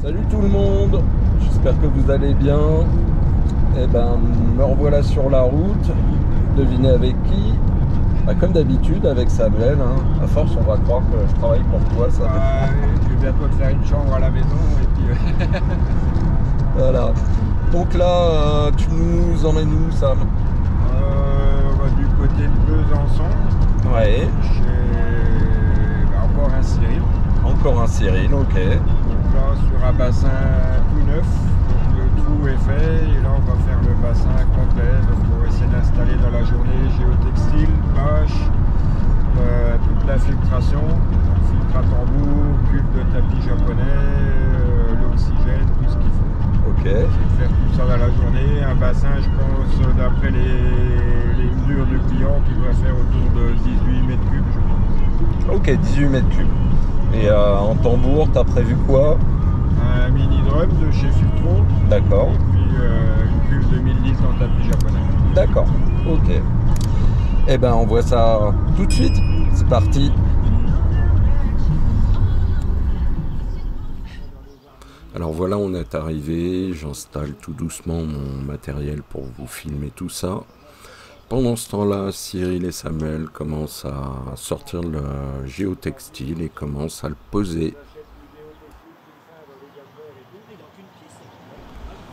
Salut tout le monde, j'espère que vous allez bien. Eh ben, me revoilà sur la route. Devinez avec qui? Comme d'habitude, avec Samuel. À force, on va croire que je travaille pour toi, Samuel. Je vais bientôt te faire une chambre à la maison et puis. Voilà. Donc là, tu nous emmènes où, Sam? On va du côté de Besançon. Ouais. Encore un Cyril. Encore un Cyril, ok. Donc là, sur un bassin tout neuf. Donc le trou est fait et là, on va faire le bassin complet. Donc on va essayer d'installer dans la journée géotextile, bâche, toute la filtration, filtre à tambour, cuve de tapis japonais, l'oxygène, tout ce qu'il faut. Ok. Essayer de faire tout ça dans la journée. Un bassin, je pense, d'après les mesures du client, qui doit faire autour de 18 mètres cubes, je pense. Ok, 18 mètres cubes. Et en tambour, t'as prévu quoi? Un mini drum de chez Filtro. D'accord. Et puis une cuve de 1000 litres en tapis japonais. D'accord, ok. Eh ben, on voit ça tout de suite. C'est parti. Alors voilà, on est arrivé. J'installe tout doucement mon matériel pour vous filmer tout ça. Pendant ce temps-là, Cyril et Samuel commencent à sortir le géotextile et commencent à le poser.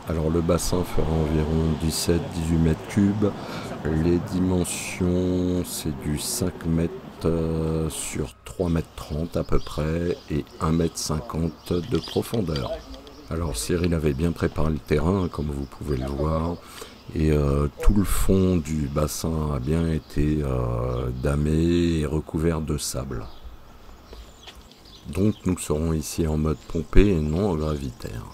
Alors le bassin fera environ 17-18 mètres cubes. Les dimensions, c'est du 5 mètres sur 3 mètres 30 à peu près et 1 mètre 50 de profondeur. Alors Cyril avait bien préparé le terrain, comme vous pouvez le voir. Et tout le fond du bassin a bien été damé et recouvert de sable. Donc nous serons ici en mode pompé et non en gravitaire.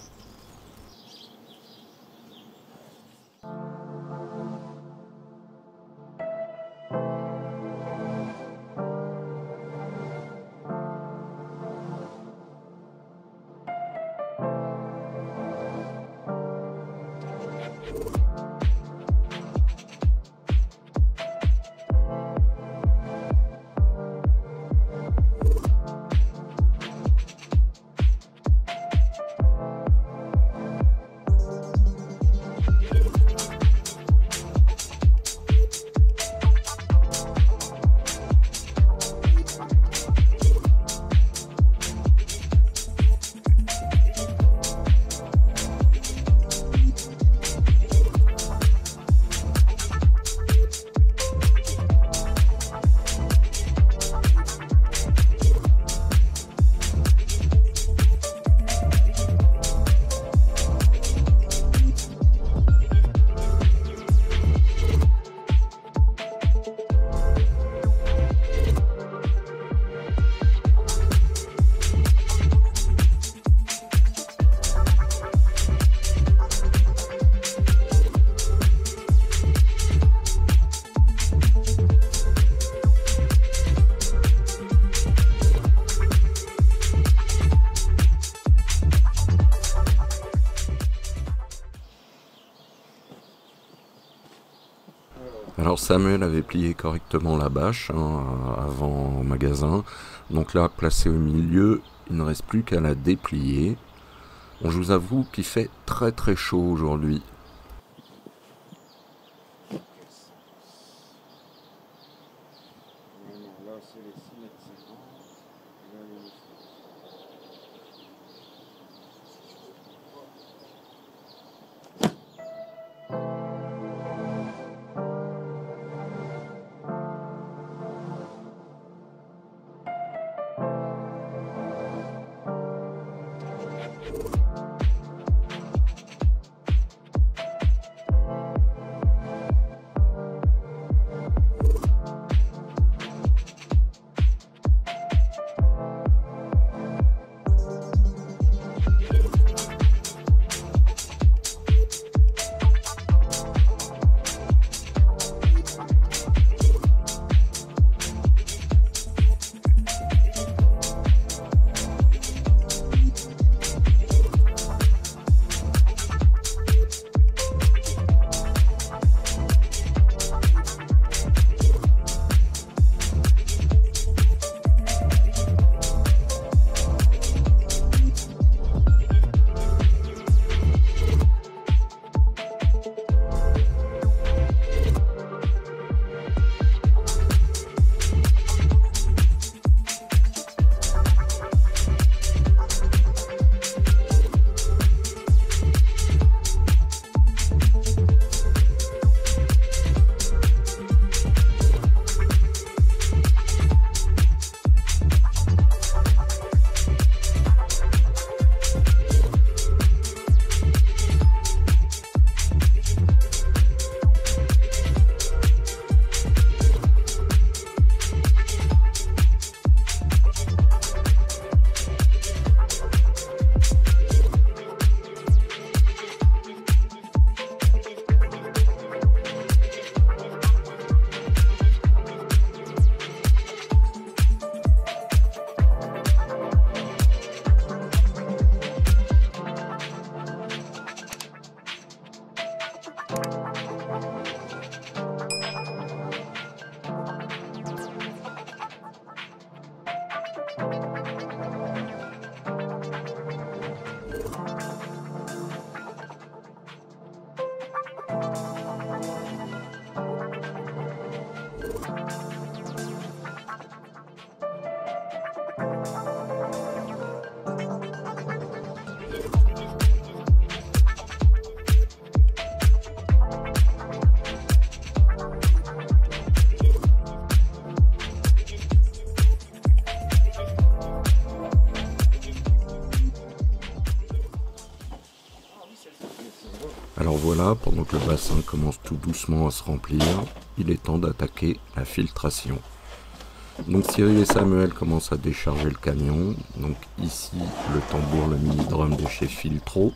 Alors Samuel avait plié correctement la bâche avant au magasin. Donc là, placée au milieu, il ne reste plus qu'à la déplier. Bon, je vous avoue qu'il fait très très chaud aujourd'hui. Alors voilà, pendant que le bassin commence tout doucement à se remplir, il est temps d'attaquer la filtration. Donc Cyril et Samuel commencent à décharger le camion. Donc ici, le tambour, le mini-drum de chez Filtro.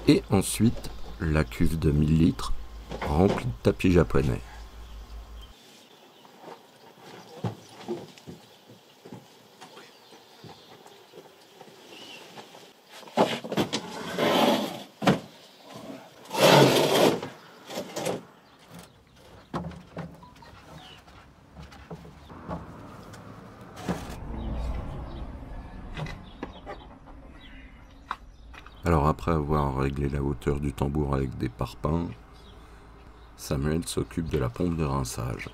Et ensuite, la cuve de 1000 litres remplie de tapis japonais. Alors après avoir réglé la hauteur du tambour avec des parpaings, Samuel s'occupe de la pompe de rinçage.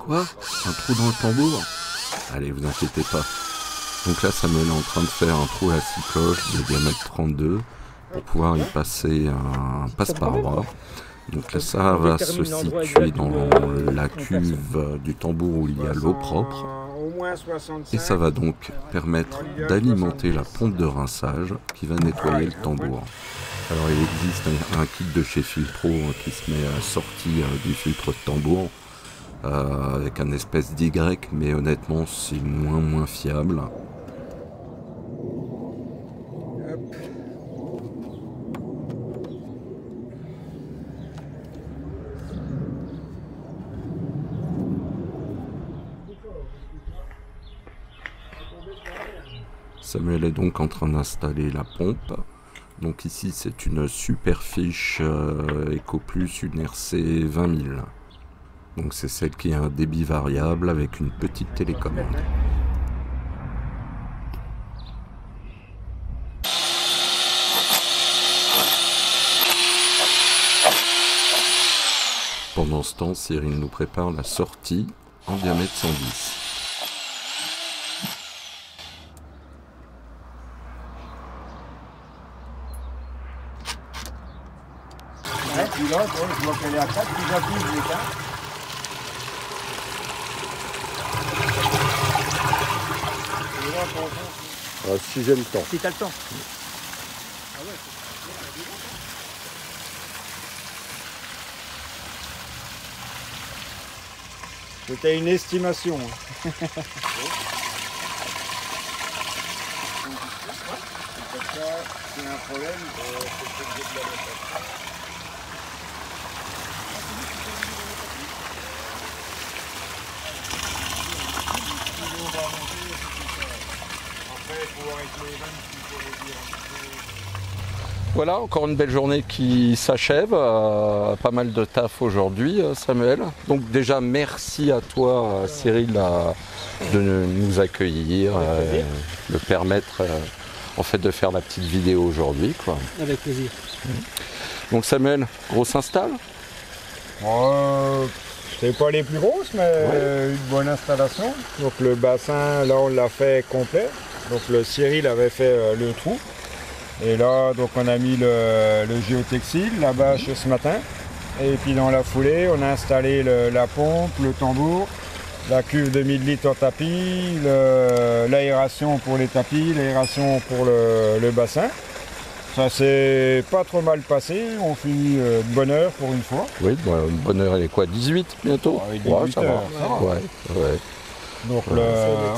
Quoi? Un trou dans le tambour? Allez, vous inquiétez pas. Donc là, Samuel est en train de faire un trou à 6 cloches de diamètre 32 pour pouvoir y passer un passe-parois. Donc là, ça va se situer dans la cuve du tambour où il y a l'eau propre. Et ça va donc permettre d'alimenter la pompe de rinçage qui va nettoyer le tambour. Alors il existe un kit de chez Filtro qui se met à la sortie du filtre de tambour. Avec un espèce d'Y, mais honnêtement c'est moins fiable. Samuel est donc en train d'installer la pompe. Donc ici c'est une Superfiche EcoPlus, une RC 20000. Donc c'est celle qui a un débit variable avec une petite télécommande. Pendant ce temps, Cyril nous prépare la sortie en diamètre 110. Ouais, puis là, je vois qu'elle est à 4, puis j'appuie les 4. Si j'ai le temps. Si t'as le temps. C'était une estimation. C'est un problème. Voilà, encore une belle journée qui s'achève, pas mal de taf aujourd'hui Samuel. Donc déjà merci à toi Cyril de nous accueillir, de permettre en fait de faire la petite vidéo aujourd'hui, quoi. Avec plaisir. Donc Samuel, grosse install? C'est pas les plus grosses, mais une bonne installation. Donc le bassin, là on l'a fait complet. Donc le Cyril avait fait le trou. Et là, donc on a mis le géotextile, la bâche ce matin. Et puis dans la foulée, on a installé la pompe, le tambour, la cuve de 1000 litres en tapis, l'aération pour les tapis, l'aération pour le bassin. Ça s'est pas trop mal passé, on finit de bonne heure pour une fois. Oui, une bonne heure, elle est quoi, 18 bientôt? Ouais, 18 ça va. Ouais. Donc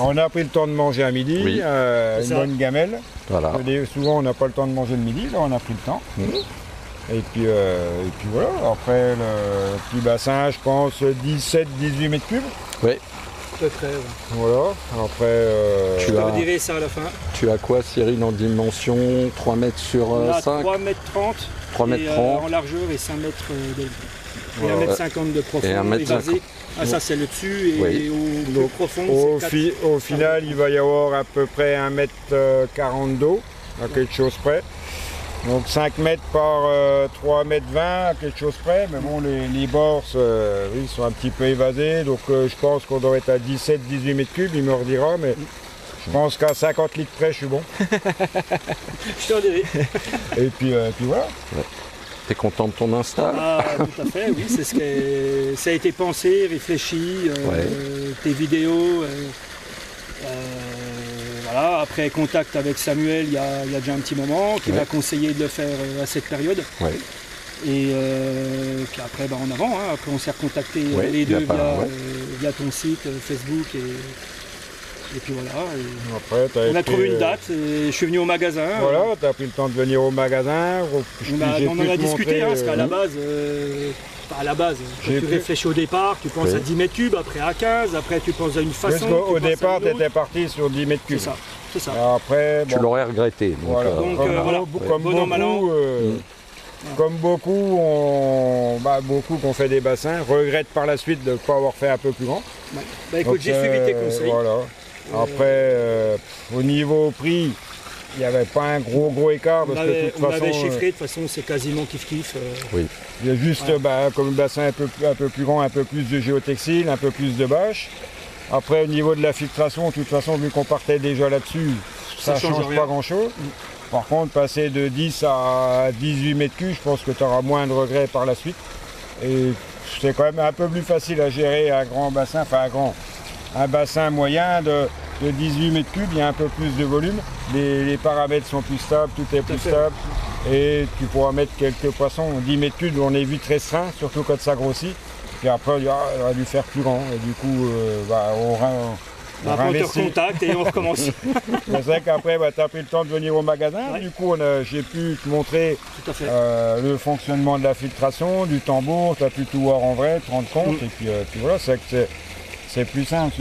on a pris le temps de manger à midi, Oui. une bonne gamelle. Voilà. Souvent on n'a pas le temps de manger le midi, là on a pris le temps. Et puis voilà, après le petit bassin, je pense 17-18 mètres cubes. Oui. Peu près. Voilà, après... Je te redirai ça à la fin. Tu as quoi Cyril en dimension? 3 mètres sur On a 5? 3 mètres 30 3 mètres 30 en largeur et 5 mètres d'élevé. Et Voilà. 1 mètre 50 de profond. Et 1 mètre évasé. 50. Ah ça c'est le dessus et Oui. au plus Donc, profond au c'est 4. final, il va y avoir à peu près 1 mètre 40 d'eau. à quelque chose près. Donc 5 mètres par 3 mètres 20 à quelque chose près, mais bon les bords oui, sont un petit peu évasés, donc je pense qu'on doit être à 17-18 mètres cubes, il me redira, mais je pense qu'à 50 litres près je suis bon. Je te dirai. Et puis voilà. Ouais. T'es content de ton install? Tout à fait, oui, c'est ça a été pensé, réfléchi, tes vidéos. Voilà, après contact avec Samuel il y a déjà un petit moment, qui m'a conseillé de le faire à cette période. Ouais. Et puis après en avant, hein, après on s'est recontacté les deux via ton site, Facebook et puis voilà. Et après, on a trouvé une date et je suis venu au magasin. Voilà, tu as pris le temps de venir au magasin. On en a discuté, parce qu'à la base, quand tu réfléchis au départ, tu penses à 10 mètres cubes, après à 15, après tu penses à une façon. Au départ, tu étais parti sur 10 mètres cubes. C'est ça. Après, tu l'aurais regretté. Donc, voilà. Comme beaucoup, beaucoup qui ont fait des bassins regrettent par la suite de ne pas avoir fait un peu plus grand. Bah écoute, j'ai suivi tes conseils. Voilà. Après, au niveau prix, il n'y avait pas un gros écart. Parce que de toute façon, avait chiffré, de toute façon c'est quasiment kiff-kiff. Oui. Il y a juste, comme le bassin un peu plus grand, un peu plus de géotextile, un peu plus de bâche. Après, au niveau de la filtration, de toute façon, vu qu'on partait déjà là-dessus, ça ne change pas grand-chose. Par contre, passer de 10 à 18 mètres cubes, je pense que tu auras moins de regrets par la suite. Et c'est quand même un peu plus facile à gérer un grand bassin, enfin un bassin moyen de 18 mètres cubes, il y a un peu plus de volume. Les paramètres sont plus stables, tout est plus stable. Et tu pourras mettre quelques poissons. 10 mètres cubes, on est vite restreint, surtout quand ça grossit. Puis après, on aurait dû faire plus grand. Et du coup, on te recontacte et on recommence. C'est vrai qu'après, tu as pris le temps de venir au magasin. Ouais. Du coup, j'ai pu te montrer le fonctionnement de la filtration, du tambour. Tu as pu tout voir en vrai, te rendre compte. Et puis voilà, c'est plus simple.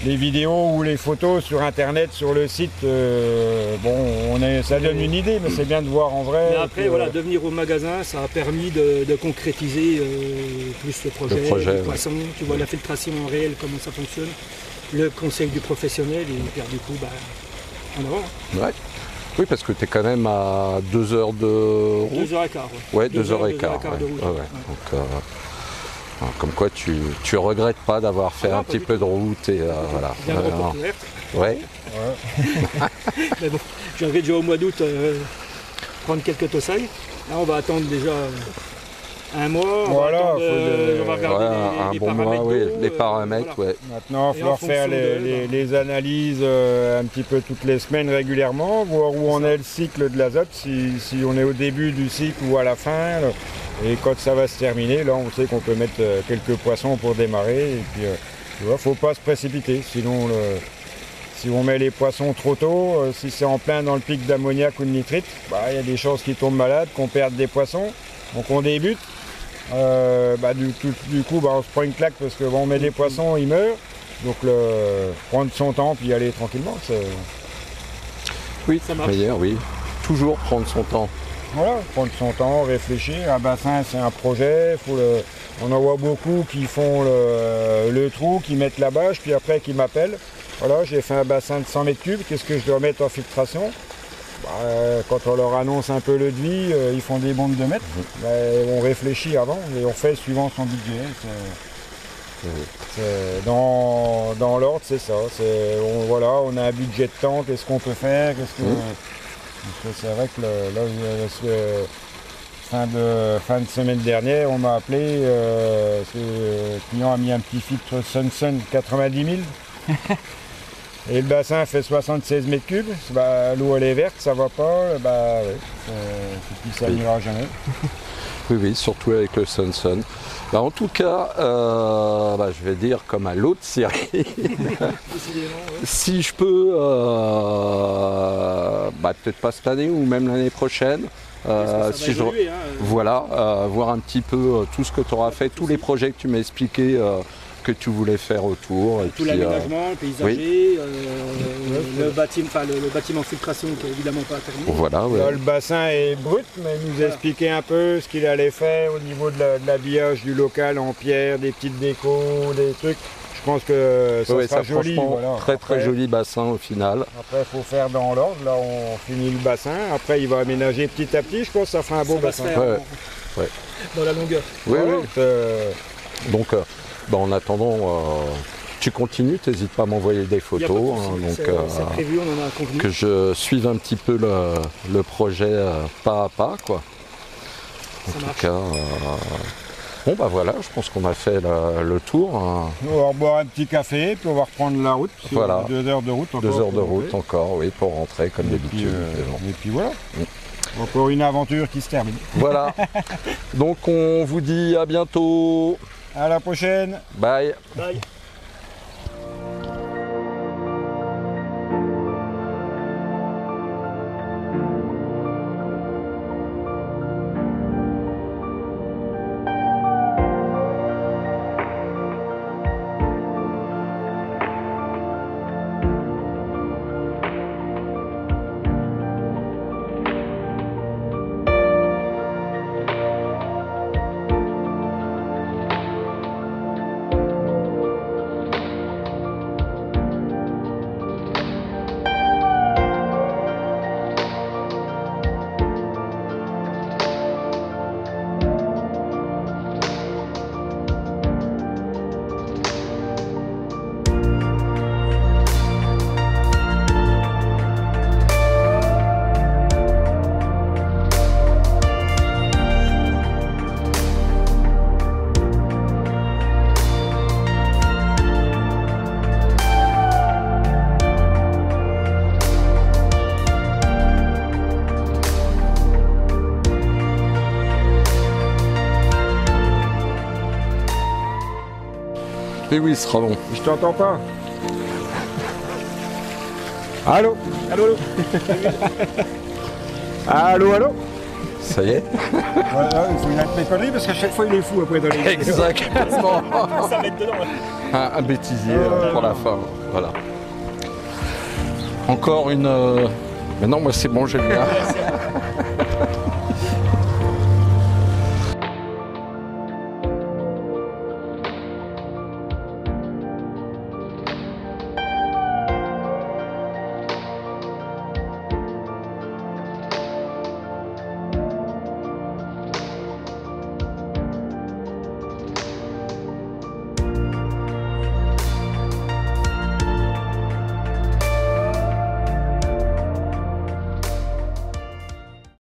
Les vidéos ou les photos sur internet, sur le site, ça donne une idée, mais c'est bien de voir en vrai. Mais après, de venir au magasin, ça a permis de concrétiser plus le projet, les poissons, tu vois la filtration en réel, comment ça fonctionne, le conseil du professionnel, et puis du coup, en avant. Ouais. Oui, parce que tu es quand même à 2 heures de route. 2h15. Ouais, 2h15 de route. Donc, comme quoi tu regrettes pas d'avoir fait un petit peu de route et voilà. Bien de porte ouverte. Ouais. Mais bon, j'aimerais déjà au mois d'août prendre quelques tossailles. Là on va attendre déjà un mois. Voilà, on va regarder les paramètres d'eau, les paramètres, Maintenant, il va falloir faire les analyses un petit peu toutes les semaines régulièrement, voir où on est le cycle de l'azote, si on est au début du cycle ou à la fin. Et quand ça va se terminer, là on sait qu'on peut mettre quelques poissons pour démarrer. Et puis, tu vois, faut pas se précipiter, sinon si on met les poissons trop tôt, si c'est en plein dans le pic d'ammoniac ou de nitrite, il y a des chances qu'ils tombent malades, qu'on perde des poissons. Donc on débute. Du coup, on se prend une claque parce que on met des poissons, ils meurent. Donc prendre son temps puis y aller tranquillement. Oui, ça marche. Oui, toujours prendre son temps. Voilà, prendre son temps, réfléchir. Un bassin, c'est un projet. On en voit beaucoup qui font le trou, qui mettent la bâche, puis après qui m'appellent. Voilà, j'ai fait un bassin de 100 mètres cubes, qu'est-ce que je dois mettre en filtration? Quand on leur annonce un peu le devis, ils font des bons de 2 mètres. On réfléchit avant et on fait suivant son budget. Dans l'ordre, c'est ça. On a un budget de temps, qu'est-ce qu'on peut faire, c'est vrai que fin de semaine dernière, on m'a appelé, le client a mis un petit filtre Sunsun 90 000. Et le bassin fait 76 mètres cubes, l'eau elle est verte, ça va pas, ça n'ira jamais. Oui, surtout avec le Sunsun. En tout cas, je vais dire comme à l'autre série, si je peux, peut-être pas cette année ou même l'année prochaine, voir un petit peu tout ce que tu auras fait, tous les projets que tu m'as expliqué que tu voulais faire autour. Tout l'aménagement, le paysager, le bâtiment filtration qui n'est évidemment pas terminé. Voilà, Là, le bassin est brut, mais il nous a expliqué un peu ce qu'il allait faire au niveau de l'habillage du local en pierre, des petites décos, des trucs. Je pense que ça sera ça, joli. Voilà. Très très joli bassin au final. Après, il faut faire dans l'ordre. Là, on finit le bassin. Après, il va aménager petit à petit. Je pense que ça fera un beau bassin. Dans la longueur. Oui, oui. Donc, en attendant, tu continues, n'hésite pas à m'envoyer des photos. C'est prévu, on en a convenu. Que je suive un petit peu le projet pas à pas, quoi. En tout cas, bon bah voilà, je pense qu'on a fait le tour. On va boire un petit café, puis on va reprendre la route. Voilà. 2 heures de route encore. 2 heures de route encore, oui, pour rentrer comme d'habitude. Et puis voilà. Encore une aventure qui se termine. Voilà. Donc on vous dit à bientôt. À la prochaine. Bye. Bye. Et oui, ce sera bon. Je t'entends pas. Allô? Allô, allô. Allô, allô? Ça y est. Voilà, il faut une autre conneries parce qu'à chaque fois il est fou après dans les Exactement. Ça va être dedans. Un bêtisier pour la fin. Voilà. Encore une... Mais non, moi c'est bon, j'aime bien.